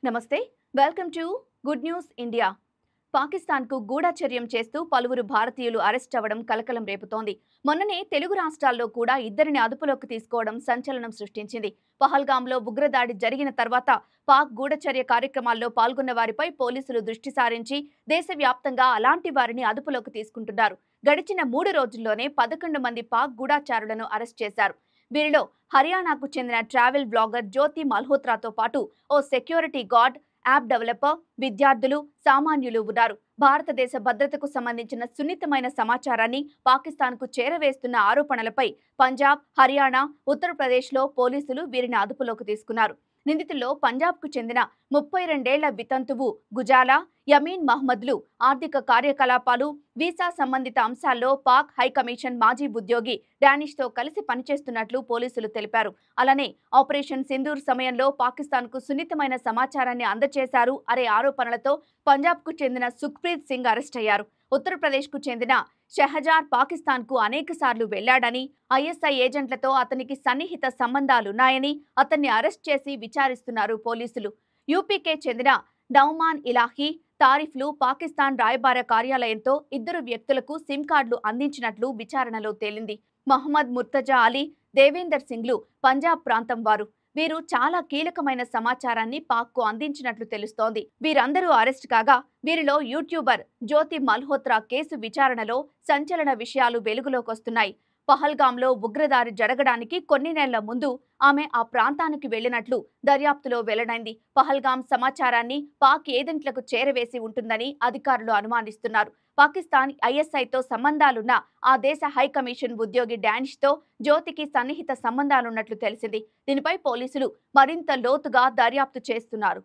నమస్తే welcome to good news India పాకిస్తాన్కు గూఢచర్యం చేస్తూ పలువురు భారతీయులు అరెస్ట్ అవ్వడం కలకలం రేపుతోంది. మొన్ననే తెలుగు రాష్ట్రాల్లో కూడా ఇద్దరిని అదుపులోకి తీసుకోవడం సంచలనం సృష్టించింది. పహల్గాంలో ఉగ్రదాడి జరిగిన తర్వాత పాక్ గూఢచర్య కార్యక్రమాల్లో పాల్గొన్న వారిపై పోలీసులు దృష్టి సారించి దేశవ్యాప్తంగా అలాంటి వారిని అదుపులోకి తీసుకుంటున్నారు. గడిచిన 3 రోజుల్లోనే 11 మంది పాక్ గూఢచారులను అరెస్ట్ చేశారు. వీరిలో హర్యానాకు చెందిన ట్రావెల్ బ్లాగర్ జ్యోతి మల్హోత్రాతో పాటు ఓ సెక్యూరిటీ గార్డ్, యాప్ డెవలపర్, విద్యార్థులు, సామాన్యులు ఉన్నారు. భారతదేశ భద్రతకు సంబంధించిన సున్నితమైన సమాచారాన్ని పాకిస్తాన్కు చేరవేస్తున్న ఆరోపణలపై పంజాబ్, హర్యానా, ఉత్తరప్రదేశ్లో పోలీసులు వీరిని అదుపులోకి తీసుకున్నారు. నిందితుల్లో పంజాబ్కు చెందిన 32 ఏళ్ల వితంతువు గుజాలా, యమీన్ మహ్మద్లు ఆర్థిక కార్యకలాపాలు, వీసా సంబంధిత అంశాల్లో పాక్ హైకమిషన్ మాజీ ఉద్యోగి డానిష్తో కలిసి పనిచేస్తున్నట్లు పోలీసులు తెలిపారు. అలానే ఆపరేషన్ సింధూర్ సమయంలో పాకిస్తాన్కు సున్నితమైన సమాచారాన్ని అందజేశారు అనే ఆరోపణలతో పంజాబ్కు చెందిన సుఖ్ప్రీత్ సింగ్ అరెస్ట్ అయ్యారు. ఉత్తరప్రదేశ్కు చెందిన షెహజార్ పాకిస్తాన్కు అనేకసార్లు వెళ్లాడని, ఐఎస్ఐ ఏజెంట్లతో అతనికి సన్నిహిత సంబంధాలున్నాయని అతన్ని అరెస్ట్ చేసి విచారిస్తున్నారు పోలీసులు. యూపీకే చెందిన నౌమాన్ ఇలాహీ, తారిఫ్లు పాకిస్తాన్ రాయబార కార్యాలయంతో 2 వ్యక్తులకు సిమ్ కార్డులు అందించినట్లు విచారణలో తేలింది. మహమ్మద్ ముర్తజా అలీ, దేవేందర్ సింగ్లు పంజాబ్ ప్రాంతం వారు. వీరు చాలా కీలకమైన సమాచారాన్ని పాక్కు అందించినట్లు తెలుస్తోంది. వీరందరూ అరెస్ట్ కాగా వీరిలో యూట్యూబర్ జ్యోతి మల్హోత్రా కేసు విచారణలో సంచలన విషయాలు వెలుగులోకొస్తున్నాయి. పహల్గాంలో ఉగ్రదాడి జరగడానికి కొన్ని నెలల ముందు ఆమె ఆ ప్రాంతానికి వెళ్లినట్లు దర్యాప్తులో వెల్లడైంది. పహల్గాం సమాచారాన్ని పాక్ ఏజెంట్లకు చేరవేసి ఉంటుందని అధికారులు అనుమానిస్తున్నారు. పాకిస్తాన్ ఐఎస్ఐతో సంబంధాలున్న ఆ దేశ హైకమిషన్ ఉద్యోగి డానిష్తో జ్యోతికి సన్నిహిత సంబంధాలున్నట్లు తెలిసింది. దీనిపై పోలీసులు మరింత లోతుగా దర్యాప్తు చేస్తున్నారు.